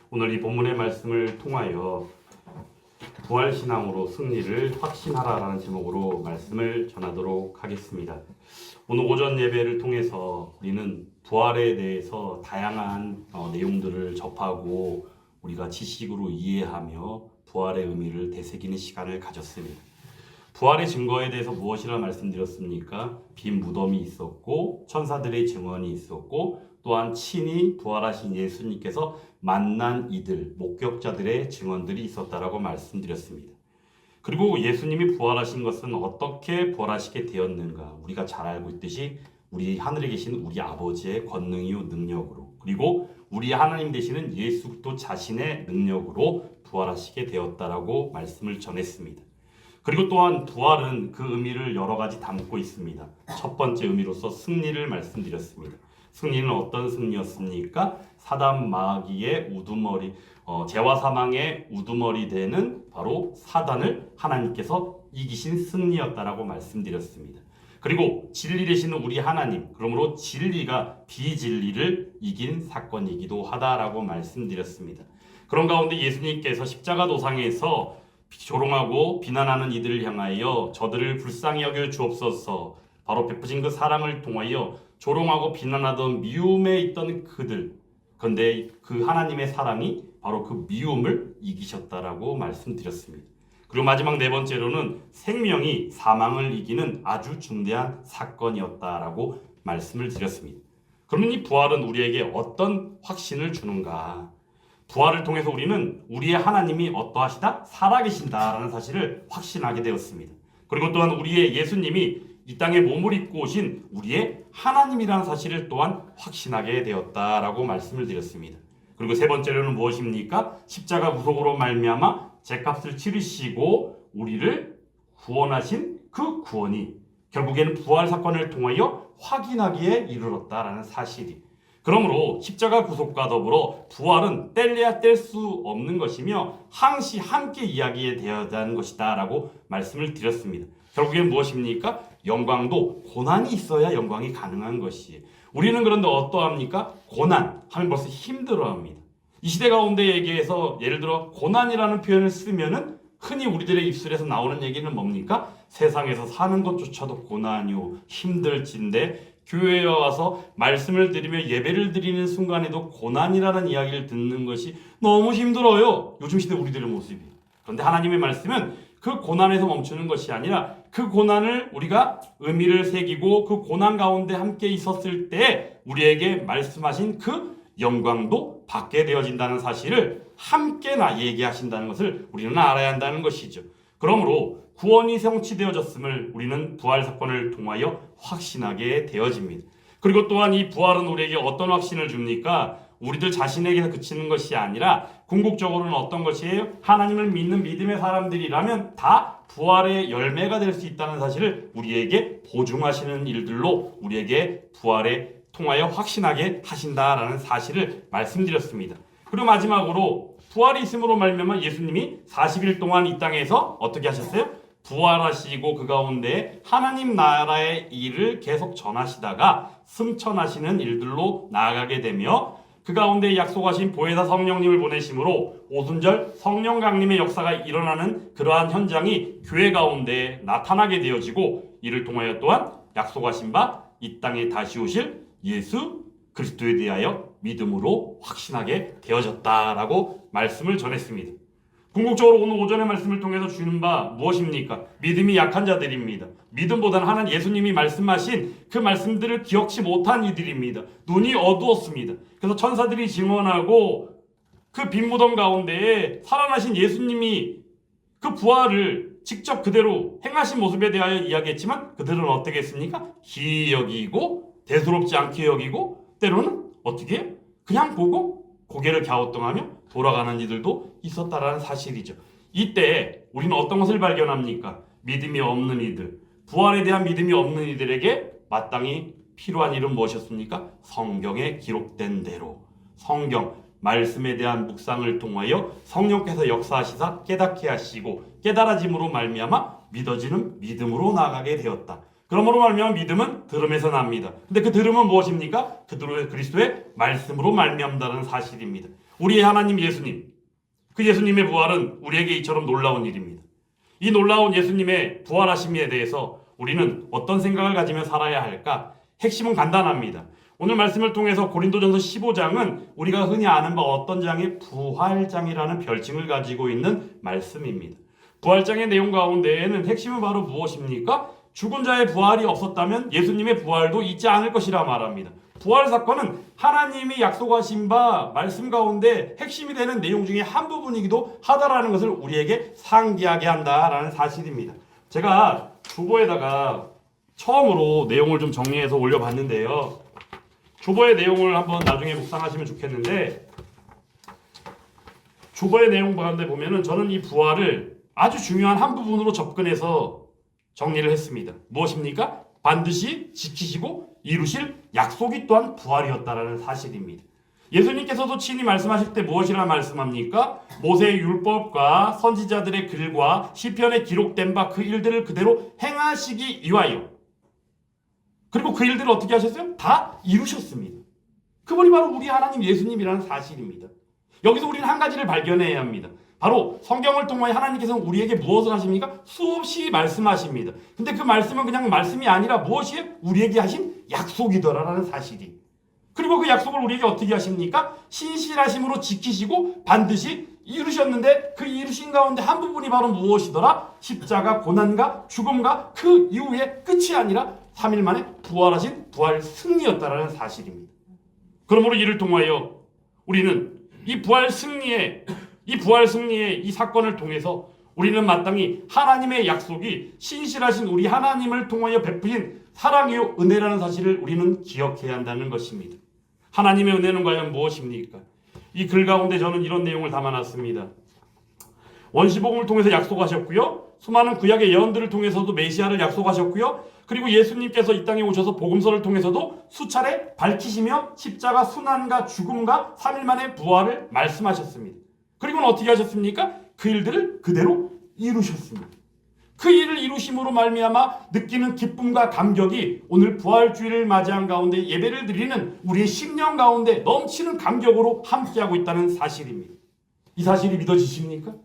오늘 이 본문의 말씀을 통하여 부활신앙으로 승리를 확신하라라는 제목으로 말씀을 전하도록 하겠습니다. 오늘 오전 예배를 통해서 우리는 부활에 대해서 다양한 내용들을 접하고 우리가 지식으로 이해하며 부활의 의미를 되새기는 시간을 가졌습니다. 부활의 증거에 대해서 무엇이라 말씀드렸습니까? 빈 무덤이 있었고 천사들의 증언이 있었고 또한 친히 부활하신 예수님께서 만난 이들, 목격자들의 증언들이 있었다라고 말씀드렸습니다. 그리고 예수님이 부활하신 것은 어떻게 부활하시게 되었는가? 우리가 잘 알고 있듯이 우리 하늘에 계신 우리 아버지의 권능이요 능력으로, 그리고 우리 하나님 되시는 예수 그리스도 자신의 능력으로 부활하시게 되었다라고 말씀을 전했습니다. 그리고 또한 부활은 그 의미를 여러 가지 담고 있습니다. 첫 번째 의미로서 승리를 말씀드렸습니다. 승리는 어떤 승리였습니까? 사단 마귀의 우두머리, 죄와 사망의 우두머리 되는 바로 사단을 하나님께서 이기신 승리였다라고 말씀드렸습니다. 그리고 진리 되시는 우리 하나님, 그러므로 진리가 비진리를 이긴 사건이기도 하다라고 말씀드렸습니다. 그런 가운데 예수님께서 십자가 도상에서 조롱하고 비난하는 이들을 향하여 저들을 불쌍히 여겨 주옵소서, 바로 베푸신 그 사랑을 통하여 조롱하고 비난하던 미움에 있던 그들, 그런데 그 하나님의 사랑이 바로 그 미움을 이기셨다라고 말씀드렸습니다. 그리고 마지막 네 번째로는 생명이 사망을 이기는 아주 중대한 사건이었다라고 말씀을 드렸습니다. 그러면 이 부활은 우리에게 어떤 확신을 주는가? 부활을 통해서 우리는 우리의 하나님이 어떠하시다? 살아계신다라는 사실을 확신하게 되었습니다. 그리고 또한 우리의 예수님이 이 땅에 몸을 입고 오신 우리의 하나님이라는 사실을 또한 확신하게 되었다라고 말씀을 드렸습니다. 그리고 세 번째로는 무엇입니까? 십자가 구속으로 말미암아 죄값을 치르시고 우리를 구원하신 그 구원이 결국에는 부활 사건을 통하여 확인하기에 이르렀다라는 사실이, 그러므로 십자가 구속과 더불어 부활은 뗄래야 뗄 수 없는 것이며 항시 함께 이야기되어야 하는 것이다 라고 말씀을 드렸습니다. 결국엔 무엇입니까? 영광도 고난이 있어야 영광이 가능한 것이에요. 우리는 그런데 어떠합니까? 고난 하면 벌써 힘들어합니다. 이 시대 가운데 얘기해서 예를 들어 고난이라는 표현을 쓰면은 흔히 우리들의 입술에서 나오는 얘기는 뭡니까? 세상에서 사는 것조차도 고난이요 힘들진데 교회에 와서 말씀을 드리며 예배를 드리는 순간에도 고난이라는 이야기를 듣는 것이 너무 힘들어요. 요즘 시대 우리들의 모습이. 그런데 하나님의 말씀은 그 고난에서 멈추는 것이 아니라 그 고난을 우리가 의미를 새기고 그 고난 가운데 함께 있었을 때 우리에게 말씀하신 그 영광도 받게 되어진다는 사실을 함께나 얘기하신다는 것을 우리는 알아야 한다는 것이죠. 그러므로 구원이 성취되어졌음을 우리는 부활 사건을 통하여 확신하게 되어집니다. 그리고 또한 이 부활은 우리에게 어떤 확신을 줍니까? 우리들 자신에게서 그치는 것이 아니라 궁극적으로는 어떤 것이에요? 하나님을 믿는 믿음의 사람들이라면 다 부활의 열매가 될 수 있다는 사실을 우리에게 보증하시는 일들로 우리에게 부활에 통하여 확신하게 하신다라는 사실을 말씀드렸습니다. 그리고 마지막으로 부활이 있음으로 말미암아 예수님이 40일 동안 이 땅에서 어떻게 하셨어요? 부활하시고 그 가운데 하나님 나라의 일을 계속 전하시다가 승천하시는 일들로 나아가게 되며 그 가운데 약속하신 보혜사 성령님을 보내심으로 오순절 성령 강림의 역사가 일어나는 그러한 현장이 교회 가운데 나타나게 되어지고 이를 통하여 또한 약속하신 바 이 땅에 다시 오실 예수 그리스도에 대하여 믿음으로 확신하게 되어졌다라고 말씀을 전했습니다. 궁극적으로 오늘 오전의 말씀을 통해서 주는 바 무엇입니까? 믿음이 약한 자들입니다. 믿음보다는 하나님 예수님이 말씀하신 그 말씀들을 기억치 못한 이들입니다. 눈이 어두웠습니다. 그래서 천사들이 증언하고 그 빈 무덤 가운데에 살아나신 예수님이 그 부활을 직접 그대로 행하신 모습에 대하여 이야기했지만 그들은 어떻게 했습니까? 기이 여기고 대수롭지 않게 여기고 때로는 어떻게 해요? 그냥 보고 고개를 갸우뚱하며 돌아가는 이들도 있었다라는 사실이죠. 이때 우리는 어떤 것을 발견합니까? 믿음이 없는 이들, 부활에 대한 믿음이 없는 이들에게 마땅히 필요한 일은 무엇이었습니까? 성경에 기록된 대로 성경 말씀에 대한 묵상을 통하여 성령께서 역사하시사 깨닫게 하시고 깨달아짐으로 말미암아 믿어지는 믿음으로 나아가게 되었다. 그러므로 말미암아 믿음은 들음에서 납니다. 근데 그 들음은 무엇입니까? 그리스도의 말씀으로 말미암다는 사실입니다. 우리의 하나님 예수님, 그 예수님의 부활은 우리에게 이처럼 놀라운 일입니다. 이 놀라운 예수님의 부활하심에 대해서 우리는 어떤 생각을 가지며 살아야 할까? 핵심은 간단합니다. 오늘 말씀을 통해서 고린도전서 15장은 우리가 흔히 아는 바 어떤 장의 부활장이라는 별칭을 가지고 있는 말씀입니다. 부활장의 내용 가운데에는 핵심은 바로 무엇입니까? 죽은 자의 부활이 없었다면 예수님의 부활도 있지 않을 것이라 말합니다. 부활 사건은 하나님이 약속하신 바 말씀 가운데 핵심이 되는 내용 중에 한 부분이기도 하다라는 것을 우리에게 상기하게 한다라는 사실입니다. 제가 주보에다가 처음으로 내용을 좀 정리해서 올려봤는데요. 주보의 내용을 한번 나중에 묵상하시면 좋겠는데, 주보의 내용 가운데 보면은 저는 이 부활을 아주 중요한 한 부분으로 접근해서 정리를 했습니다. 무엇입니까? 반드시 지키시고 이루실 약속이 또한 부활이었다라는 사실입니다. 예수님께서도 친히 말씀하실 때 무엇이라 말씀합니까? 모세의 율법과 선지자들의 글과 시편에 기록된 바 그 일들을 그대로 행하시기 위하여. 그리고 그 일들을 어떻게 하셨어요? 다 이루셨습니다. 그분이 바로 우리 하나님 예수님이라는 사실입니다. 여기서 우리는 한 가지를 발견해야 합니다. 바로 성경을 통해 하나님께서는 우리에게 무엇을 하십니까? 수없이 말씀하십니다. 근데 그 말씀은 그냥 말씀이 아니라 무엇이에요? 우리에게 하신 약속이더라라는 사실이. 그리고 그 약속을 우리에게 어떻게 하십니까? 신실하심으로 지키시고 반드시 이루셨는데, 그 이루신 가운데 한 부분이 바로 무엇이더라? 십자가 고난과 죽음과 그 이후에 끝이 아니라 3일 만에 부활하신 부활 승리였다라는 사실입니다. 그러므로 이를 통하여 우리는 이 부활 승리의 이 사건을 통해서 우리는 마땅히 하나님의 약속이 신실하신 우리 하나님을 통하여 베푸신 사랑이요 은혜라는 사실을 우리는 기억해야 한다는 것입니다. 하나님의 은혜는 과연 무엇입니까? 이 글 가운데 저는 이런 내용을 담아놨습니다. 원시복음을 통해서 약속하셨고요. 수많은 구약의 예언들을 통해서도 메시아를 약속하셨고요. 그리고 예수님께서 이 땅에 오셔서 복음서를 통해서도 수차례 밝히시며 십자가 순환과 죽음과 3일 만에 부활을 말씀하셨습니다. 그리고는 어떻게 하셨습니까? 그 일들을 그대로 이루셨습니다. 그 일을 이루심으로 말미암아 느끼는 기쁨과 감격이 오늘 부활주의를 맞이한 가운데 예배를 드리는 우리의 심령 가운데 넘치는 감격으로 함께하고 있다는 사실입니다. 이 사실이 믿어지십니까?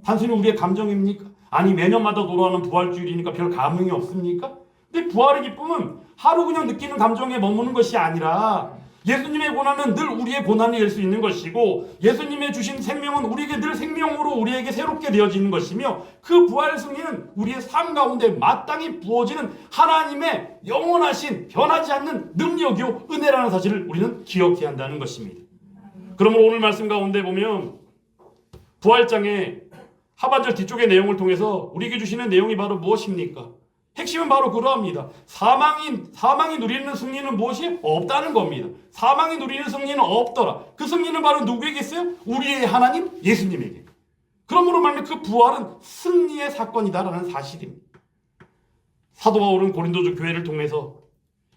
단순히 우리의 감정입니까? 아니 매년마다 돌아오는 부활주일이니까 별 감흥이 없습니까? 근데 부활의 기쁨은 하루 그냥 느끼는 감정에 머무는 것이 아니라 예수님의 고난은 늘 우리의 고난이 될 수 있는 것이고, 예수님의 주신 생명은 우리에게 늘 생명으로 우리에게 새롭게 되어지는 것이며, 그 부활 승리는 우리의 삶 가운데 마땅히 부어지는 하나님의 영원하신 변하지 않는 능력이요 은혜라는 사실을 우리는 기억해야 한다는 것입니다. 그러므로 오늘 말씀 가운데 보면 부활장의 하반절 뒤쪽의 내용을 통해서 우리에게 주시는 내용이 바로 무엇입니까? 핵심은 바로 그러합니다. 사망이 누리는 승리는 무엇이? 없다는 겁니다. 사망이 누리는 승리는 없더라. 그 승리는 바로 누구에게 있어요? 우리의 하나님 예수님에게. 그러므로 말하면 그 부활은 승리의 사건이다라는 사실입니다. 사도 바울은 고린도 교회를 통해서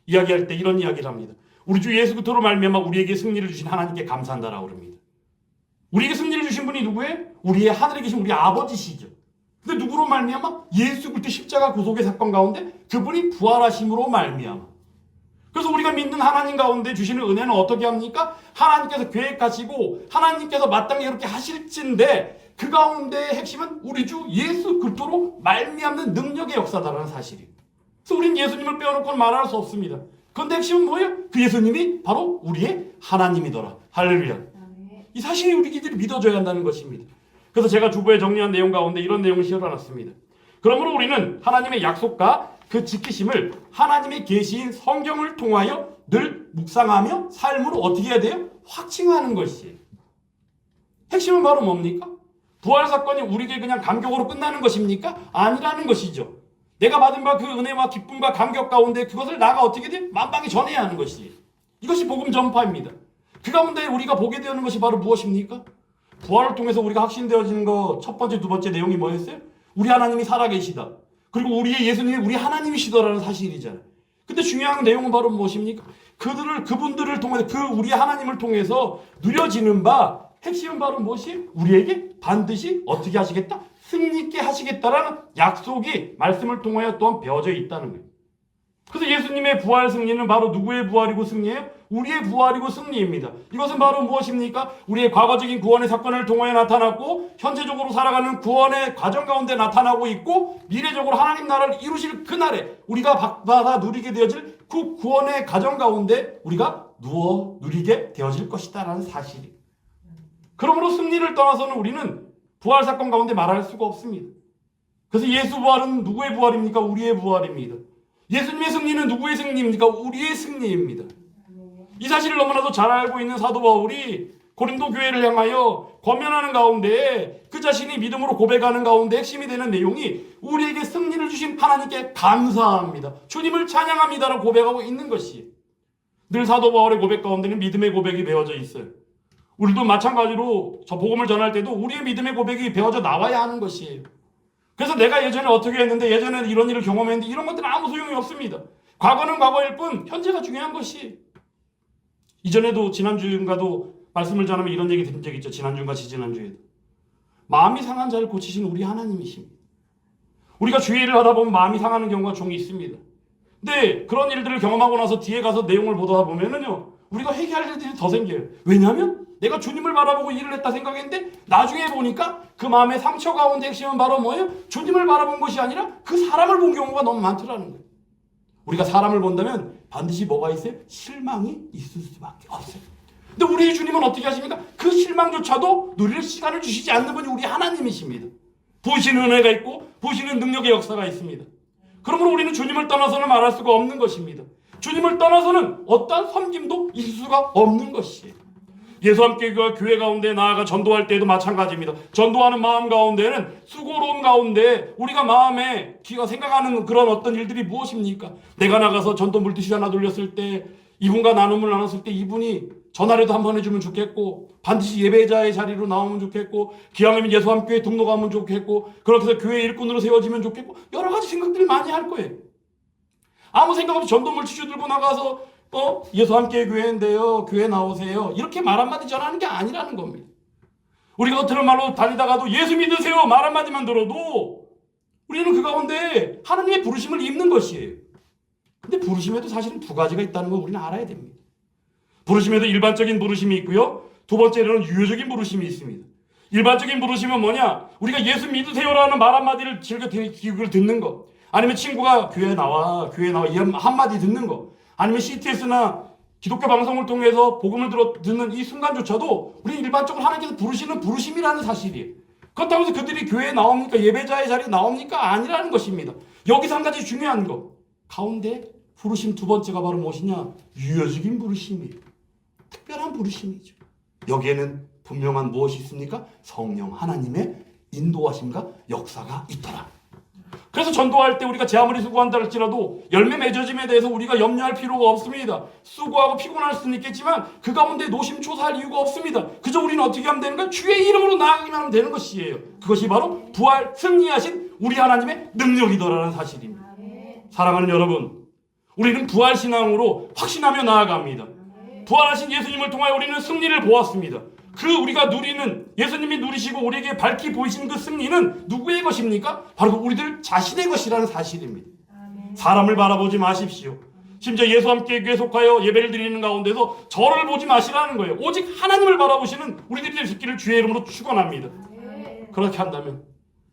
이야기할 때 이런 이야기를 합니다. 우리 주 예수 그리스도로 말미암아 우리에게 승리를 주신 하나님께 감사한다라고 합니다. 우리에게 승리를 주신 분이 누구예요? 우리의 하늘에 계신 우리 아버지시죠. 근데 누구로 말미암아? 예수 그리스도 십자가 구속의 사건 가운데 그분이 부활하심으로 말미암아. 그래서 우리가 믿는 하나님 가운데 주시는 은혜는 어떻게 합니까? 하나님께서 계획하시고 하나님께서 마땅히 그렇게 하실진데, 그 가운데의 핵심은 우리 주 예수 그리스도로 말미암는 능력의 역사다라는 사실이에요. 그래서 우리는 예수님을 빼어놓고는 말할 수 없습니다. 그런데 핵심은 뭐예요? 그 예수님이 바로 우리의 하나님이더라. 할렐루야. 이 사실이 우리들이 믿어줘야 한다는 것입니다. 그래서 제가 주보에 정리한 내용 가운데 이런 내용을 실어놨습니다. 그러므로 우리는 하나님의 약속과 그 지키심을 하나님의 계시인 성경을 통하여 늘 묵상하며 삶으로 어떻게 해야 돼요? 확증하는 것이에요. 핵심은 바로 뭡니까? 부활 사건이 우리에게 그냥 감격으로 끝나는 것입니까? 아니라는 것이죠. 내가 받은 바 그 은혜와 기쁨과 감격 가운데 그것을 나가 어떻게 돼? 만방에 전해야 하는 것이에요. 이것이 복음 전파입니다. 그 가운데 우리가 보게 되는 것이 바로 무엇입니까? 부활을 통해서 우리가 확신되어지는 거 첫 번째, 두 번째 내용이 뭐였어요? 우리 하나님이 살아계시다. 그리고 우리의 예수님이 우리 하나님이시더라는 사실이잖아요. 근데 중요한 내용은 바로 무엇입니까? 그분들을 통해서 우리 하나님을 통해서 누려지는 바 핵심은 바로 무엇이? 우리에게 반드시 어떻게 하시겠다? 승리있게 하시겠다라는 약속이 말씀을 통하여 또한 배어져 있다는 거예요. 그래서 예수님의 부활 승리는 바로 누구의 부활이고 승리예요? 우리의 부활이고 승리입니다. 이것은 바로 무엇입니까? 우리의 과거적인 구원의 사건을 통하여 나타났고 현재적으로 살아가는 구원의 과정 가운데 나타나고 있고 미래적으로 하나님 나라를 이루실 그날에 우리가 받아 누리게 되어질 그 구원의 과정 가운데 우리가 누워 누리게 되어질 것이다라는 사실이. 그러므로 승리를 떠나서는 우리는 부활 사건 가운데 말할 수가 없습니다. 그래서 예수 부활은 누구의 부활입니까? 우리의 부활입니다. 예수님의 승리는 누구의 승리입니까? 우리의 승리입니다. 이 사실을 너무나도 잘 알고 있는 사도 바울이 고린도 교회를 향하여 권면하는 가운데 그 자신이 믿음으로 고백하는 가운데 핵심이 되는 내용이 우리에게 승리를 주신 하나님께 감사합니다. 주님을 찬양합니다라고 고백하고 있는 것이 늘 사도 바울의 고백 가운데는 믿음의 고백이 배어져 있어요. 우리도 마찬가지로 저 복음을 전할 때도 우리의 믿음의 고백이 배어져 나와야 하는 것이에요. 그래서 내가 예전에 어떻게 했는데 예전에는 이런 일을 경험했는데 이런 것들은 아무 소용이 없습니다. 과거는 과거일 뿐 현재가 중요한 것이. 이전에도 지난주인가도 말씀을 전하면 이런 얘기 들은 적 있죠. 지난주인가 지지난주에도. 마음이 상한 자를 고치신 우리 하나님이십니다. 우리가 주의 일을 하다 보면 마음이 상하는 경우가 종이 있습니다. 근데 그런 일들을 경험하고 나서 뒤에 가서 내용을 보다 보면은요. 우리가 회개할 일들이 더 생겨요. 왜냐하면 내가 주님을 바라보고 일을 했다 생각했는데 나중에 보니까 그 마음의 상처 가운데 핵심은 바로 뭐예요? 주님을 바라본 것이 아니라 그 사람을 본 경우가 너무 많더라는 거예요. 우리가 사람을 본다면 반드시 뭐가 있어요? 실망이 있을 수밖에 없어요. 근데 우리 주님은 어떻게 하십니까? 그 실망조차도 누릴 시간을 주시지 않는 분이 우리 하나님이십니다. 부으시는 은혜가 있고 부으시는 능력의 역사가 있습니다. 그러므로 우리는 주님을 떠나서는 말할 수가 없는 것입니다. 주님을 떠나서는 어떠한 섬김도 있을 수가 없는 것이에요. 예수 함께 교회 가운데 나아가 전도할 때도 마찬가지입니다. 전도하는 마음 가운데는 수고로움 가운데 우리가 마음에 기가 생각하는 그런 어떤 일들이 무엇입니까? 내가 나가서 전도 물티슈 하나 돌렸을 때 이분과 나눔을 나눴을 때 이분이 전화라도 한번 해주면 좋겠고 반드시 예배자의 자리로 나오면 좋겠고 기왕이면 예수 함께 등록하면 좋겠고 그렇게 해서 교회 일꾼으로 세워지면 좋겠고 여러 가지 생각들을 많이 할 거예요. 아무 생각 없이 전도 물티슈 들고 나가서 예수 함께 교회인데요. 교회 나오세요. 이렇게 말 한마디 전하는 게 아니라는 겁니다. 우리가 겉으로 말로 다니다가도 예수 믿으세요. 말 한마디만 들어도 우리는 그 가운데 하나님의 부르심을 입는 것이에요. 근데 부르심에도 사실은 두 가지가 있다는 걸 우리는 알아야 됩니다. 부르심에도 일반적인 부르심이 있고요. 두 번째로는 유효적인 부르심이 있습니다. 일반적인 부르심은 뭐냐? 우리가 예수 믿으세요라는 말 한마디를 즐겨 기억을 듣는 거. 아니면 친구가 교회 나와 이 한마디 듣는 거. 아니면 CTS나 기독교 방송을 통해서 복음을 듣는 이 순간조차도 우리는 일반적으로 하나님께서 부르시는 부르심이라는 사실이에요. 그렇다고 해서 그들이 교회에 나옵니까? 예배자의 자리에 나옵니까? 아니라는 것입니다. 여기서 한 가지 중요한 거. 가운데 부르심 두 번째가 바로 무엇이냐? 유효적인 부르심이에요. 특별한 부르심이죠. 여기에는 분명한 무엇이 있습니까? 성령 하나님의 인도하심과 역사가 있더라. 그래서 전도할 때 우리가 제 아무리 수고한다 할지라도 열매 맺어짐에 대해서 우리가 염려할 필요가 없습니다. 수고하고 피곤할 수는 있겠지만 그 가운데 노심초사할 이유가 없습니다. 그저 우리는 어떻게 하면 되는가? 주의 이름으로 나아가기만 하면 되는 것이에요. 그것이 바로 부활 승리하신 우리 하나님의 능력이더라는 사실입니다. 사랑하는 여러분, 우리는 부활 신앙으로 확신하며 나아갑니다. 부활하신 예수님을 통하여 우리는 승리를 보았습니다. 그 우리가 누리는 예수님이 누리시고 우리에게 밝히 보이신 그 승리는 누구의 것입니까? 바로 우리들 자신의 것이라는 사실입니다. 사람을 바라보지 마십시오. 심지어 예수 함께 교회에 속하여 예배를 드리는 가운데서 저를 보지 마시라는 거예요. 오직 하나님을 바라보시는 우리들이 될 수 있기를 주의 이름으로 축원합니다. 그렇게 한다면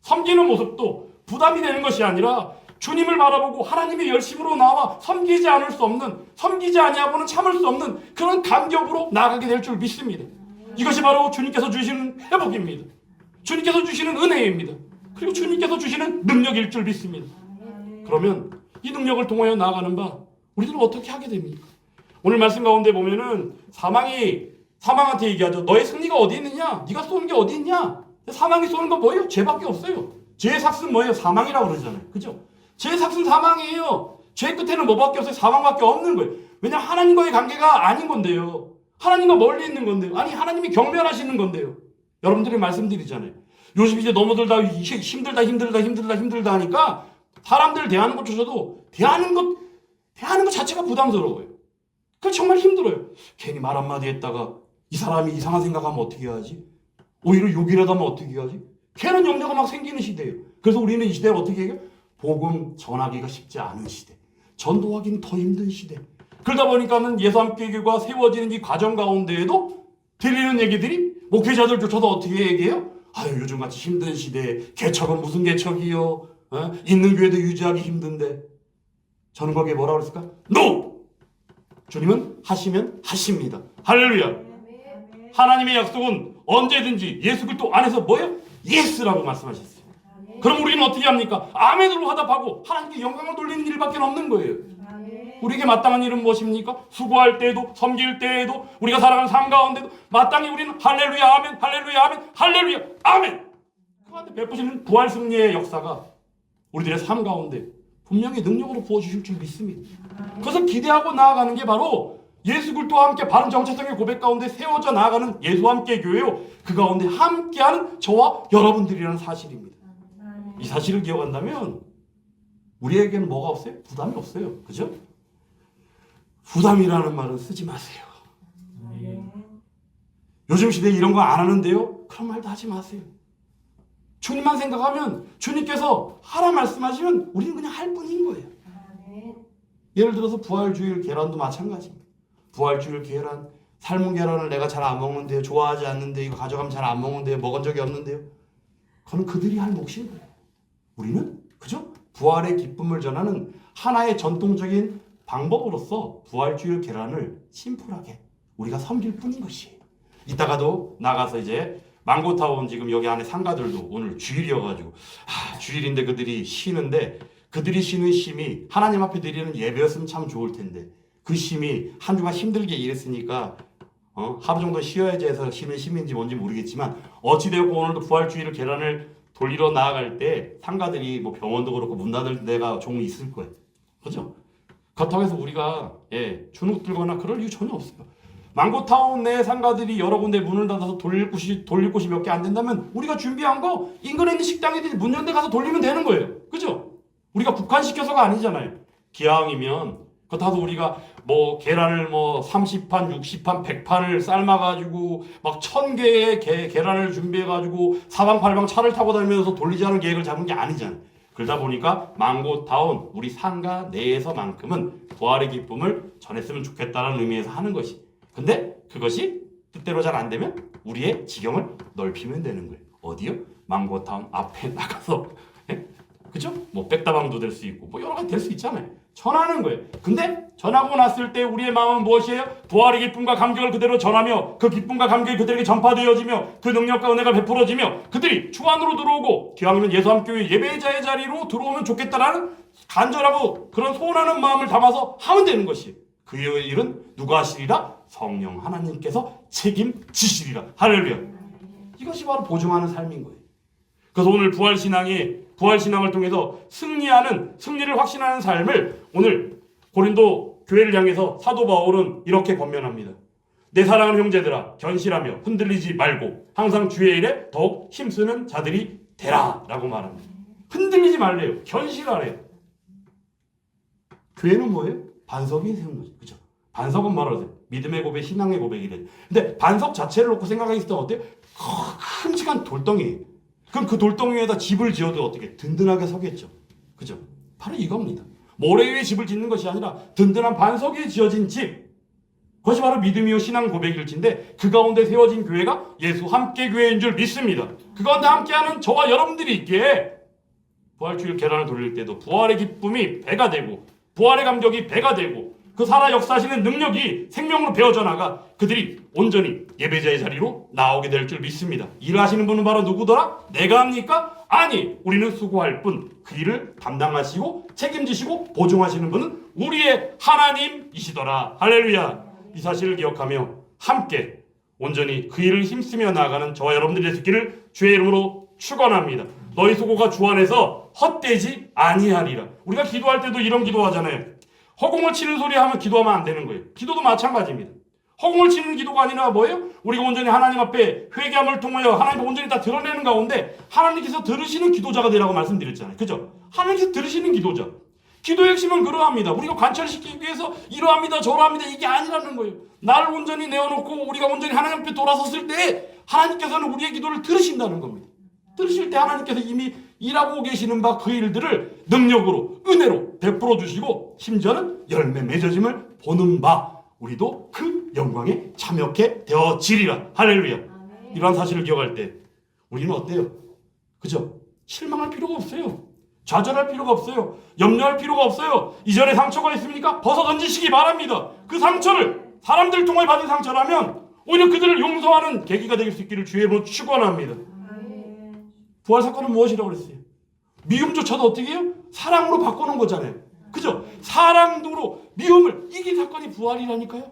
섬기는 모습도 부담이 되는 것이 아니라 주님을 바라보고 하나님의 열심으로 나와 섬기지 않을 수 없는, 섬기지 아니하고는 참을 수 없는 그런 감격으로 나아가게 될 줄 믿습니다. 이것이 바로 주님께서 주시는 회복입니다. 주님께서 주시는 은혜입니다. 그리고 주님께서 주시는 능력일 줄 믿습니다. 그러면 이 능력을 통하여 나아가는 바 우리들은 어떻게 하게 됩니까? 오늘 말씀 가운데 보면은 사망한테 얘기하죠. 너의 승리가 어디 있느냐? 네가 쏘는 게 어디 있냐? 사망이 쏘는 건 뭐예요? 죄밖에 없어요. 죄의 삭은 뭐예요? 사망이라고 그러잖아요. 그죠? 죄의 삭은 사망이에요. 죄 끝에는 뭐밖에 없어요? 사망밖에 없는 거예요. 왜냐하면 하나님과의 관계가 아닌 건데요. 하나님과 멀리 있는 건데요. 아니 하나님이 경멸하시는 건데요. 여러분들이 말씀드리잖아요. 요즘 이제 너무들 다 힘들다 하니까 사람들 대하는 것조차도 대하는 것 자체가 부담스러워요. 그래서 정말 힘들어요. 괜히 말 한마디 했다가 이 사람이 이상한 생각하면 어떻게 하지? 오히려 욕이라도 하면 어떻게 하지? 괜한 염려가 막 생기는 시대예요. 그래서 우리는 이 시대를 어떻게 해요? 복음 전하기가 쉽지 않은 시대. 전도하기는 더 힘든 시대. 그러다 보니까는 예수 함께 교회가 세워지는 이 과정 가운데에도 들리는 얘기들이 목회자들조차도 어떻게 얘기해요? 아유, 요즘같이 힘든 시대에 개척은 무슨 개척이요? 있는 교회도 유지하기 힘든데. 저는 거기에 뭐라고 그랬을까? NO! 주님은 하시면 하십니다. 할렐루야. 하나님의 약속은 언제든지 예수 그리스도 안에서 뭐예요? 예스라고 말씀하셨어요. 그럼 우리는 어떻게 합니까? 아멘으로 화답하고 하나님께 영광을 돌리는 일밖에 없는 거예요. 우리에게 마땅한 일은 무엇입니까? 수고할 때에도, 섬길 때에도, 우리가 살아가는 삶 가운데도 마땅히 우리는 할렐루야 아멘, 할렐루야 아멘, 할렐루야 아멘. 그 가운데 베푸시는 부활 승리의 역사가 우리들의 삶 가운데 분명히 능력으로 부어주실 줄 믿습니다. 그것을 기대하고 나아가는 게 바로 예수 그리스도와 함께 바른 정체성의 고백 가운데 세워져 나아가는 예수와 함께 교회요. 그 가운데 함께하는 저와 여러분들이라는 사실입니다. 이 사실을 기억한다면 우리에게는 뭐가 없어요? 부담이 없어요. 그죠? 부담이라는 말은 쓰지 마세요. 요즘 시대에 이런 거 안 하는데요? 그런 말도 하지 마세요. 주님만 생각하면 주님께서 하라 말씀하시면 우리는 그냥 할 뿐인 거예요. 예를 들어서 부활주일 계란도 마찬가지입니다. 부활주일 계란, 삶은 계란을 내가 잘 안 먹는데요. 좋아하지 않는데 이거 가져가면 잘 안 먹는데요. 먹은 적이 없는데요. 그건 그들이 할 몫인 거예요. 우리는 그죠? 부활의 기쁨을 전하는 하나의 전통적인 방법으로서 부활주일 계란을 심플하게 우리가 섬길 뿐인 것이에요. 이따가도 나가서 이제 망고타운 지금 여기 안에 상가들도 오늘 주일이어가지고 주일인데 그들이 쉬는데 그들이 쉬는 쉼이 하나님 앞에 드리는 예배였으면 참 좋을 텐데 그 쉼이 한 주간 힘들게 일했으니까 하루 정도 쉬어야지 해서 쉬는 쉼인지 뭔지 모르겠지만 어찌되었고 오늘도 부활주일을 계란을 돌리러 나아갈 때 상가들이 뭐 병원도 그렇고 문 닫을 데가 종이 있을 거예요. 그죠? 그렇다고 해서 우리가 주눅 들거나 그럴 이유 전혀 없어요. 망고타운 내 상가들이 여러 군데 문을 닫아서 돌릴 곳이 몇 개 안 된다면 우리가 준비한 거 인근에 있는 식당이든지 문 연대 가서 돌리면 되는 거예요. 그죠? 우리가 국한시켜서가 아니잖아요. 기왕이면 그렇다고 우리가 뭐 계란을 뭐 30판, 60판, 100판을 삶아가지고 막 1000개의 계란을 준비해가지고 사방팔방 차를 타고 다니면서 돌리자는 계획을 잡은 게 아니잖아요. 그러다 보니까 망고타운 우리 상가 내에서만큼은 부활의 기쁨을 전했으면 좋겠다는 의미에서 하는 것이. 근데 그것이 뜻대로 잘 안 되면 우리의 지경을 넓히면 되는 거예요. 어디요? 망고타운 앞에 나가서 그죠? 뭐 백다방도 될 수 있고 뭐 여러 가지 될 수 있잖아요. 전하는 거예요. 근데 전하고 났을 때 우리의 마음은 무엇이에요? 부활의 기쁨과 감격을 그대로 전하며 그 기쁨과 감격이 그들에게 전파되어지며 그 능력과 은혜가 베풀어지며 그들이 주 안으로 들어오고 기왕이면 예수 함께 예배자의 자리로 들어오면 좋겠다라는 간절하고 그런 소원하는 마음을 담아서 하면 되는 것이에요. 그의 일은 누가 하시리라? 성령 하나님께서 책임지시리라. 할렐루야. 이것이 바로 보증하는 삶인 거예요. 그래서 오늘 부활신앙을 통해서 승리를 확신하는 삶을 오늘 고린도 교회를 향해서 사도 바울은 이렇게 권면합니다. 내 사랑하는 형제들아 견실하며 흔들리지 말고 항상 주의 일에 더욱 힘쓰는 자들이 되라 라고 말합니다. 흔들리지 말래요. 견실하래요. 교회는 뭐예요? 반석이 세운 거죠. 그죠? 반석은 말하세요. 믿음의 고백, 신앙의 고백이래. 근데 반석 자체를 놓고 생각했을 때 어때요? 큼직한 돌덩이에요. 그럼 그 돌덩이 위에다 집을 지어도 어떻게 든든하게 서겠죠. 그죠? 바로 이겁니다. 모래 위에 집을 짓는 것이 아니라 든든한 반석 위에 지어진 집. 그것이 바로 믿음이요 신앙 고백일진데 그 가운데 세워진 교회가 예수 함께 교회인 줄 믿습니다. 그 가운데 함께하는 저와 여러분들이 있기에 부활주일 계란을 돌릴 때도 부활의 기쁨이 배가 되고 부활의 감격이 배가 되고 그 살아 역사하시는 능력이 생명으로 배어져 나가 그들이 온전히 예배자의 자리로 나오게 될 줄 믿습니다. 일하시는 분은 바로 누구더라? 내가 합니까? 아니, 우리는 수고할 뿐 그 일을 담당하시고 책임지시고 보증하시는 분은 우리의 하나님이시더라. 할렐루야. 이 사실을 기억하며 함께 온전히 그 일을 힘쓰며 나아가는 저와 여러분들의 듣기를 주의 이름으로 축원합니다. 너희 수고가 주 안에서 헛되지 아니하리라. 우리가 기도할 때도 이런 기도하잖아요. 허공을 치는 소리 하면 기도하면 안 되는 거예요. 기도도 마찬가지입니다. 허공을 치는 기도가 아니라 뭐예요? 우리가 온전히 하나님 앞에 회개함을 통하여 하나님을 온전히 다 드러내는 가운데 하나님께서 들으시는 기도자가 되라고 말씀드렸잖아요. 그죠? 하나님께서 들으시는 기도자. 기도의 핵심은 그러합니다. 우리가 관철시키기 위해서 이러합니다 저러합니다 이게 아니라는 거예요. 나를 온전히 내어놓고 우리가 온전히 하나님 앞에 돌아섰을 때 하나님께서는 우리의 기도를 들으신다는 겁니다. 들으실 때 하나님께서 이미 일하고 계시는 바 그 일들을 능력으로 은혜로 베풀어 주시고 심지어는 열매 맺어짐을 보는 바 우리도 그 영광에 참여하게 되어지리라. 할렐루야. 이러한 사실을 기억할 때 우리는 어때요? 그죠? 실망할 필요가 없어요. 좌절할 필요가 없어요. 염려할 필요가 없어요. 이전에 상처가 있습니까? 벗어 던지시기 바랍니다. 그 상처를 사람들 통해 받은 상처라면 오히려 그들을 용서하는 계기가 될 수 있기를 주의 이름으로 축원합니다. 부활 사건은 무엇이라고 그랬어요? 미움조차도 어떻게 해요? 사랑으로 바꾸는 거잖아요. 그죠? 사랑으로 미움을 이긴 사건이 부활이라니까요.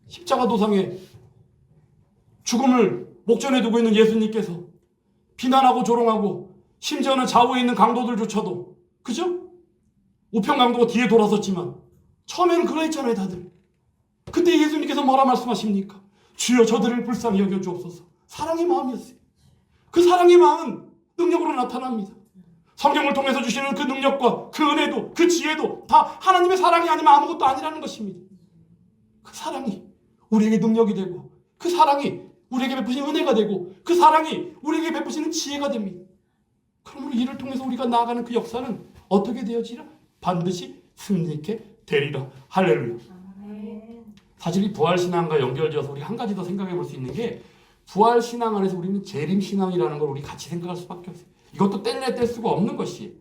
십자가 도상에 죽음을 목전에 두고 있는 예수님께서 비난하고 조롱하고 심지어는 좌우에 있는 강도들조차도, 그죠? 우편 강도가 뒤에 돌아섰지만 처음에는 그러했잖아요, 다들. 그때 예수님께서 뭐라 말씀하십니까? 주여 저들을 불쌍히 여겨 주옵소서. 사랑의 마음이었어요. 그 사랑의 마음은 능력으로 나타납니다. 성경을 통해서 주시는 그 능력과 그 은혜도 그 지혜도 다 하나님의 사랑이 아니면 아무것도 아니라는 것입니다. 그 사랑이 우리에게 능력이 되고 그 사랑이 우리에게 베푸시는 은혜가 되고 그 사랑이 우리에게 베푸시는 지혜가 됩니다. 그러므로 이를 통해서 우리가 나아가는 그 역사는 어떻게 되어지라? 반드시 승리케 되리라. 할렐루야. 사실 이 부활신앙과 연결지어서 우리 한 가지 더 생각해 볼 수 있는 게 부활신앙 안에서 우리는 재림신앙이라는 걸 우리 같이 생각할 수밖에 없어요. 이것도 뗄래 뗄 수가 없는 것이에요.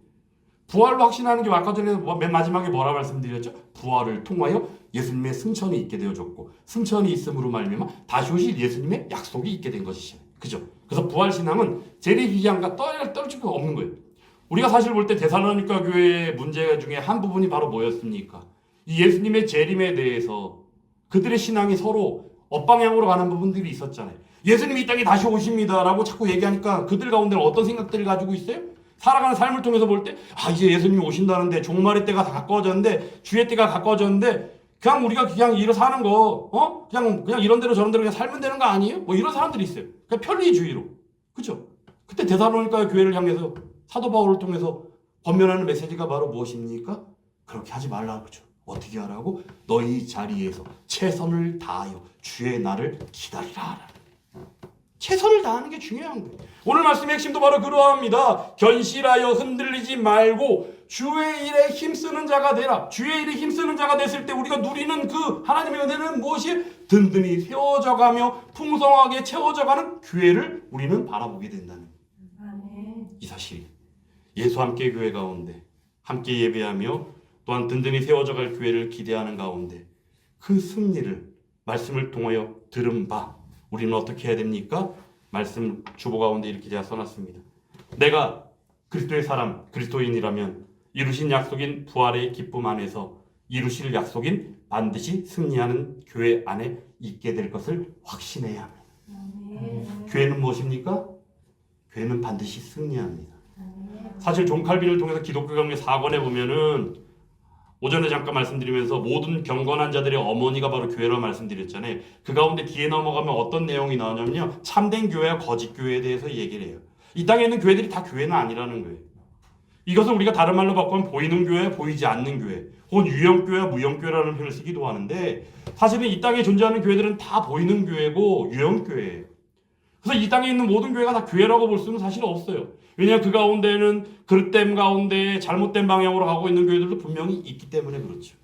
부활로 확신하는 게 아까 전에 맨 마지막에 뭐라 말씀드렸죠? 부활을 통하여 예수님의 승천이 있게 되어졌고 승천이 있음으로 말미암아 다시 오실 예수님의 약속이 있게 된 것이죠. 그죠? 그래서 부활신앙은 재림신앙과 떨어질 수가 없는 거예요. 우리가 사실 볼 때 데살로니가 교회의 문제 중에 한 부분이 바로 뭐였습니까? 이 예수님의 재림에 대해서 그들의 신앙이 서로 엇방향으로 가는 부분들이 있었잖아요. 예수님이 이 땅에 다시 오십니다라고 자꾸 얘기하니까 그들 가운데는 어떤 생각들을 가지고 있어요? 살아가는 삶을 통해서 볼 때 이제 예수님이 오신다는데 종말의 때가 다 가까워졌는데 주의 때가 가까워졌는데 그냥 우리가 그냥 이러 사는 거 그냥 이런 대로 저런 대로 그냥 살면 되는 거 아니에요? 뭐 이런 사람들이 있어요. 그냥 편리주의로. 그죠? 그때 데살로니가 교회를 향해서 사도 바울을 통해서 권면하는 메시지가 바로 무엇입니까? 그렇게 하지 말라고 그러죠. 어떻게 하라고? 너희 자리에서 최선을 다하여 주의 날을 기다리라. 최선을 다하는 게 중요한 거예요. 오늘 말씀의 핵심도 바로 그러합니다. 견실하여 흔들리지 말고 주의 일에 힘쓰는 자가 되라. 주의 일에 힘쓰는 자가 됐을 때 우리가 누리는 그 하나님의 은혜는 무엇이에요? 든든히 세워져가며 풍성하게 채워져가는 교회를 우리는 바라보게 된다는 거예요. 이 사실이 예수와 함께 교회 가운데 함께 예배하며 또한 든든히 세워져갈 교회를 기대하는 가운데 그 승리를 말씀을 통하여 들은 바 우리는 어떻게 해야 됩니까? 말씀 주보 가운데 이렇게 제가 써놨습니다. 내가 그리스도의 사람, 그리스도인이라면 이루신 약속인 부활의 기쁨 안에서 이루실 약속인 반드시 승리하는 교회 안에 있게 될 것을 확신해야 합니다. 교회는 무엇입니까? 교회는 반드시 승리합니다. 사실 존 칼빈을 통해서 기독교 경례 4권에 보면은 오전에 잠깐 말씀드리면서 모든 경건한 자들의 어머니가 바로 교회라고 말씀드렸잖아요. 그 가운데 뒤에 넘어가면 어떤 내용이 나오냐면요. 참된 교회와 거짓 교회에 대해서 얘기를 해요. 이 땅에 있는 교회들이 다 교회는 아니라는 거예요. 이것을 우리가 다른 말로 바꾸면 보이는 교회, 보이지 않는 교회, 혹은 유형교회와 무형교회라는 표현을 쓰기도 하는데 사실은 이 땅에 존재하는 교회들은 다 보이는 교회고 유형교회예요. 그래서 이 땅에 있는 모든 교회가 다 교회라고 볼 수는 사실 없어요. 왜냐하면 그 가운데는 그릇됨 가운데 잘못된 방향으로 가고 있는 교회들도 분명히 있기 때문에 그렇죠.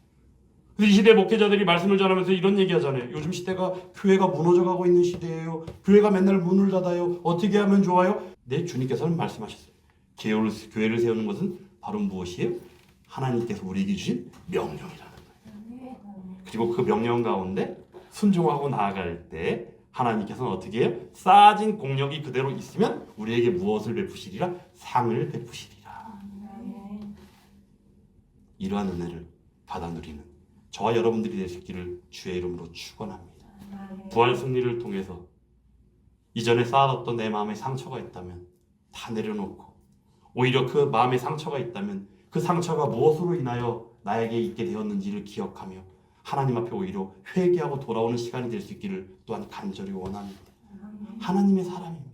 그래서 이 시대 목회자들이 말씀을 전하면서 이런 얘기 하잖아요. 요즘 시대가 교회가 무너져가고 있는 시대예요. 교회가 맨날 문을 닫아요. 어떻게 하면 좋아요? 네, 주님께서는 말씀하셨어요. 교회를 세우는 것은 바로 무엇이에요? 하나님께서 우리에게 주신 명령이라는 거예요. 그리고 그 명령 가운데 순종하고 나아갈 때 하나님께서는 어떻게 해요? 쌓아진 공력이 그대로 있으면 우리에게 무엇을 베푸시리라? 상을 베푸시리라. 이러한 은혜를 받아 누리는 저와 여러분들이 되시기를 주의 이름으로 축원합니다. 부활 승리를 통해서 이전에 쌓아뒀던 내 마음에 상처가 있다면 다 내려놓고 오히려 그 마음에 상처가 있다면 그 상처가 무엇으로 인하여 나에게 있게 되었는지를 기억하며 하나님 앞에 오히려 회개하고 돌아오는 시간이 될 수 있기를 또한 간절히 원합니다. 하나님의 사람입니다.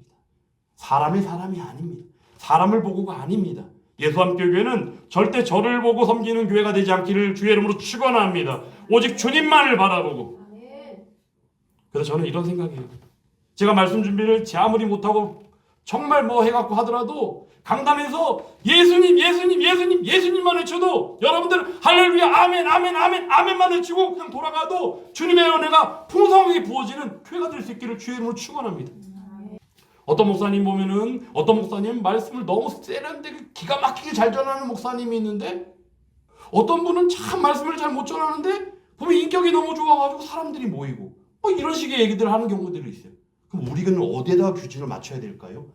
사람의 사람이 아닙니다. 사람을 보고가 아닙니다. 예수함교회는 절대 저를 보고 섬기는 교회가 되지 않기를 주의 이름으로 축원합니다. 오직 주님만을 바라보고. 그래서 저는 이런 생각이에요. 제가 말씀 준비를 제 아무리 못하고 정말 뭐 해갖고 하더라도 강단에서 예수님만 외쳐도 여러분들 할렐루야 아멘 아멘 아멘 아멘만 외치고 그냥 돌아가도 주님의 은혜가 풍성하게 부어지는 교회가 될 수 있기를 주의 이름으로 축원합니다. 어떤 목사님 보면은 어떤 목사님은 말씀을 너무 세련되게 기가 막히게 잘 전하는 목사님이 있는데 어떤 분은 참 말씀을 잘 못 전하는데 보면 인격이 너무 좋아가지고 사람들이 모이고 이런 식의 얘기들을 하는 경우들이 있어요. 그럼 우리는 어디에다가 규칙을 맞춰야 될까요?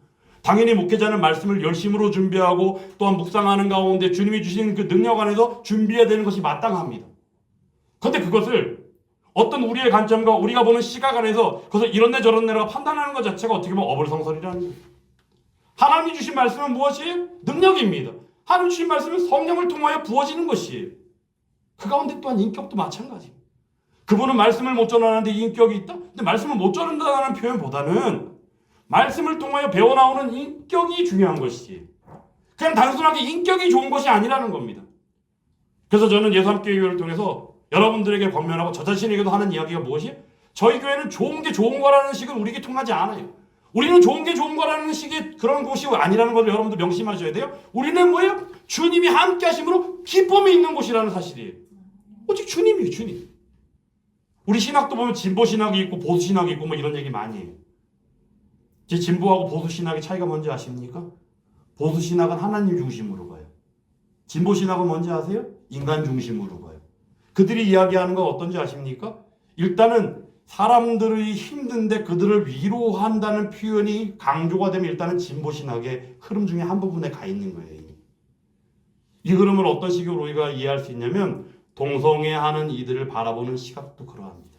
당연히 목회자는 말씀을 열심으로 준비하고 또한 묵상하는 가운데 주님이 주신 그 능력 안에서 준비해야 되는 것이 마땅합니다. 그런데 그것을 어떤 우리의 관점과 우리가 보는 시각 안에서 그것을 이런 내 저런 내가 판단하는 것 자체가 어떻게 보면 어불성설이라는 거예요. 하나님이 주신 말씀은 무엇이에요? 능력입니다. 하나님 주신 말씀은 성령을 통하여 부어지는 것이에요. 그 가운데 또한 인격도 마찬가지입니다. 그분은 말씀을 못 전하는데 인격이 있다? 근데 말씀을 못 전한다는 표현보다는 말씀을 통하여 배워나오는 인격이 중요한 것이지 그냥 단순하게 인격이 좋은 것이 아니라는 겁니다. 그래서 저는 예수함교회를 통해서 여러분들에게 권면하고 저 자신에게도 하는 이야기가 무엇이에요? 저희 교회는 좋은 게 좋은 거라는 식은 우리에게 통하지 않아요. 우리는 좋은 게 좋은 거라는 식의 그런 곳이 아니라는 걸 여러분들 명심하셔야 돼요. 우리는 뭐예요? 주님이 함께 하심으로 기쁨이 있는 곳이라는 사실이에요. 오직 주님이에요, 주님. 우리 신학도 보면 진보 신학이 있고 보수 신학이 있고 뭐 이런 얘기 많이 해요. 제 진보하고 보수 신학의 차이가 뭔지 아십니까? 보수 신학은 하나님 중심으로 가요. 진보 신학은 뭔지 아세요? 인간 중심으로 가요. 그들이 이야기하는 건 어떤지 아십니까? 일단은 사람들이 힘든데 그들을 위로한다는 표현이 강조가 되면 일단은 진보 신학의 흐름 중에 한 부분에 가 있는 거예요. 이 흐름을 어떤 식으로 우리가 이해할 수 있냐면 동성애하는 이들을 바라보는 시각도 그러합니다.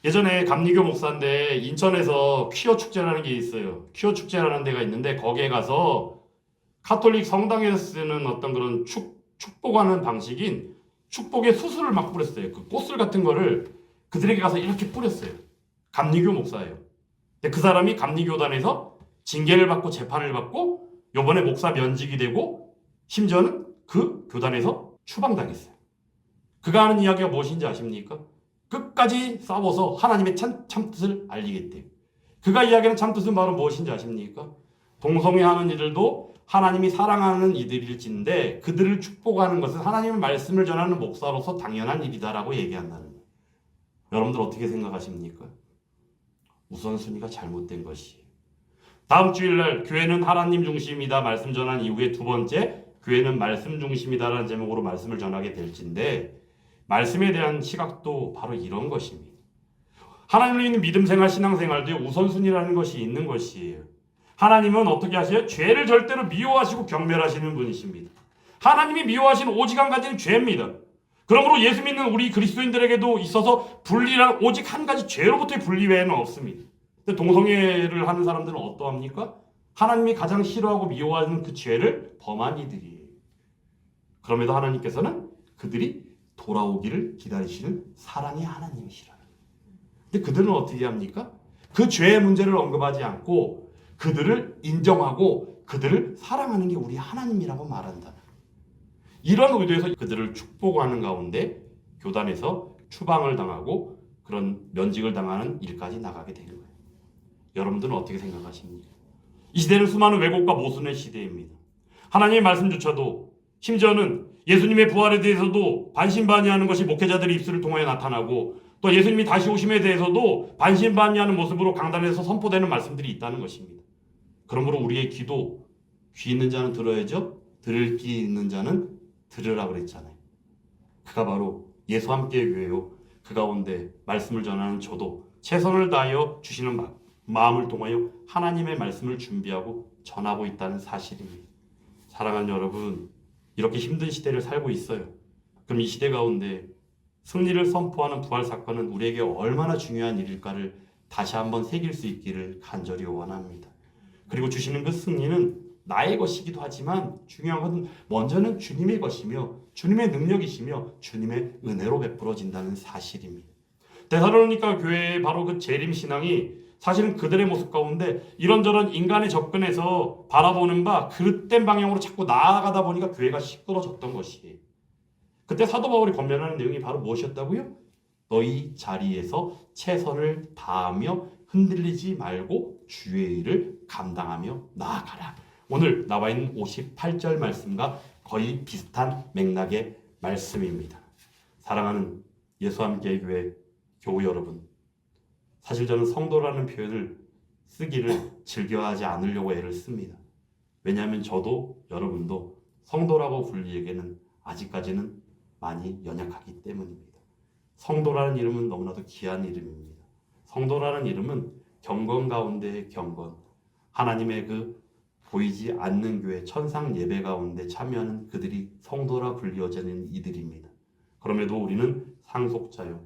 예전에 감리교 목사인데 인천에서 퀴어 축제라는 게 있어요. 퀴어 축제라는 데가 있는데 거기에 가서 카톨릭 성당에서 쓰는 어떤 그런 축복하는 방식인 축복의 수술을 막 뿌렸어요. 그 꽃술 같은 거를 그들에게 가서 이렇게 뿌렸어요. 감리교 목사예요. 근데 그 사람이 감리교단에서 징계를 받고 재판을 받고 요번에 목사 면직이 되고 심지어는 그 교단에서 추방당했어요. 그가 하는 이야기가 무엇인지 아십니까? 끝까지 싸워서 하나님의 참뜻을 알리겠대요. 그가 이야기하는 참뜻은 바로 무엇인지 아십니까? 동성애하는 이들도 하나님이 사랑하는 이들일진데 그들을 축복하는 것은 하나님의 말씀을 전하는 목사로서 당연한 일이다라고 얘기한다는 거예요. 여러분들 어떻게 생각하십니까? 우선순위가 잘못된 것이에요. 다음 주일날 교회는 하나님 중심이다 말씀 전한 이후에 두 번째 교회는 말씀 중심이다라는 제목으로 말씀을 전하게 될진데 말씀에 대한 시각도 바로 이런 것입니다. 하나님을 믿는 믿음 생활, 신앙 생활도 우선순위라는 것이 있는 것이에요. 하나님은 어떻게 하세요? 죄를 절대로 미워하시고 경멸하시는 분이십니다. 하나님이 미워하시는 오직 한 가지는 죄입니다. 그러므로 예수 믿는 우리 그리스도인들에게도 있어서 분리란 오직 한 가지 죄로부터의 분리 외에는 없습니다. 근데 동성애를 하는 사람들은 어떠합니까? 하나님이 가장 싫어하고 미워하는 그 죄를 범한 이들이에요. 그럼에도 하나님께서는 그들이 돌아오기를 기다리시는 사랑의 하나님이시라는 거예요. 근데 그들은 어떻게 합니까? 그 죄의 문제를 언급하지 않고 그들을 인정하고 그들을 사랑하는 게 우리 하나님이라고 말한다. 이런 의도에서 그들을 축복하는 가운데 교단에서 추방을 당하고 그런 면직을 당하는 일까지 나가게 되는 거예요. 여러분들은 어떻게 생각하십니까? 이 시대는 수많은 왜곡과 모순의 시대입니다. 하나님의 말씀조차도 심지어는 예수님의 부활에 대해서도 반신반의하는 것이 목회자들의 입술을 통하여 나타나고 또 예수님이 다시 오심에 대해서도 반신반의하는 모습으로 강단에서 선포되는 말씀들이 있다는 것입니다. 그러므로 우리의 기도 귀 있는 자는 들어야죠. 들을 귀 있는 자는 들으라 그랬잖아요. 그가 바로 예수 함께 교회요. 그 가운데 말씀을 전하는 저도 최선을 다하여 주시는 마음을 통하여 하나님의 말씀을 준비하고 전하고 있다는 사실입니다. 사랑하는 여러분, 이렇게 힘든 시대를 살고 있어요. 그럼 이 시대 가운데 승리를 선포하는 부활 사건은 우리에게 얼마나 중요한 일일까를 다시 한번 새길 수 있기를 간절히 원합니다. 그리고 주시는 그 승리는 나의 것이기도 하지만 중요한 것은 먼저는 주님의 것이며 주님의 능력이시며 주님의 은혜로 베풀어진다는 사실입니다. 데살로니가 교회의 바로 그 재림 신앙이 사실은 그들의 모습 가운데 이런저런 인간에 접근해서 바라보는 바 그릇된 방향으로 자꾸 나아가다 보니까 교회가 시끄러졌던 것이에요. 그때 사도 바울이 권면하는 내용이 바로 무엇이었다고요? 너희 자리에서 최선을 다하며 흔들리지 말고 주의 일을 감당하며 나아가라. 오늘 나와 있는 58절 말씀과 거의 비슷한 맥락의 말씀입니다. 사랑하는 예수함께교회 교우 여러분, 사실 저는 성도라는 표현을 쓰기를 즐겨하지 않으려고 애를 씁니다. 왜냐하면 저도 여러분도 성도라고 불리에게는 아직까지는 많이 연약하기 때문입니다. 성도라는 이름은 너무나도 귀한 이름입니다. 성도라는 이름은 경건 가운데의 경건, 하나님의 그 보이지 않는 교회 천상 예배 가운데 참여하는 그들이 성도라 불리어지는 이들입니다. 그럼에도 우리는 상속자요,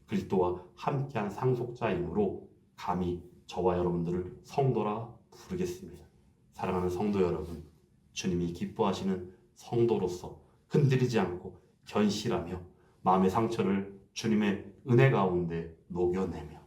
그리스도와 함께한 상속자이므로 감히 저와 여러분들을 성도라 부르겠습니다. 사랑하는 성도 여러분, 주님이 기뻐하시는 성도로서 흔들리지 않고 견실하며 마음의 상처를 주님의 은혜 가운데 녹여내며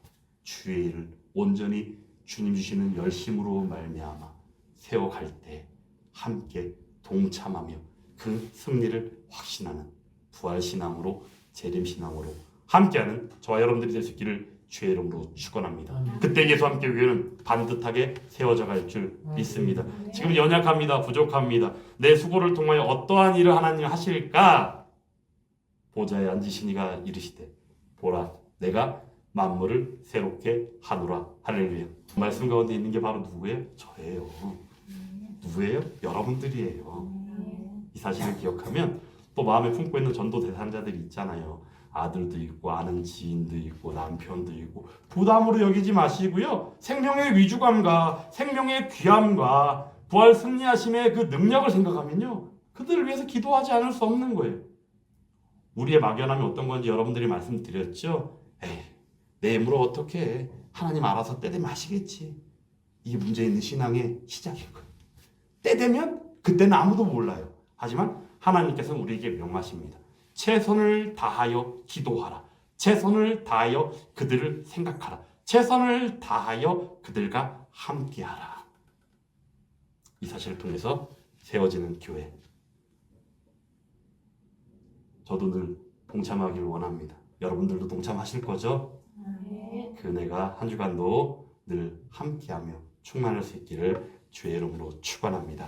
주의 일을 온전히 주님 주시는 열심으로 말미암아 세워갈 때 함께 동참하며 그 승리를 확신하는 부활신앙으로, 재림신앙으로 함께하는 저와 여러분들이 될 수 있기를 주의 이름으로 축원합니다. 그때 예수 함께 교회는 반듯하게 세워져 갈 줄 믿습니다. 지금 연약합니다. 부족합니다. 내 수고를 통하여 어떠한 일을 하나님 하실까? 보좌에 앉으시니가 이르시되 보라 내가 만물을 새롭게 하노라. 할렐루야. 말씀 가운데 있는 게 바로 누구예요? 저예요. 누구예요? 여러분들이에요. 이 사실을 기억하면 또 마음에 품고 있는 전도 대상자들이 있잖아요. 아들도 있고 아는 지인도 있고 남편도 있고 부담으로 여기지 마시고요. 생명의 위주감과 생명의 귀함과 부활 승리하심의 그 능력을 생각하면요. 그들을 위해서 기도하지 않을 수 없는 거예요. 우리의 막연함이 어떤 건지 여러분들이 말씀드렸죠. 에이, 내 힘으로 어떻게 해. 하나님 알아서 때 되면 하시겠지. 이게 문제 있는 신앙의 시작인 거예요. 때 되면 그때는 아무도 몰라요. 하지만 하나님께서는 우리에게 명하십니다. 최선을 다하여 기도하라. 최선을 다하여 그들을 생각하라. 최선을 다하여 그들과 함께하라. 이 사실을 통해서 세워지는 교회. 저도 늘 동참하기를 원합니다. 여러분들도 동참하실 거죠? 그 은혜가 한 주간도 늘 함께하며 충만할 수 있기를 주의 이름으로 축원합니다.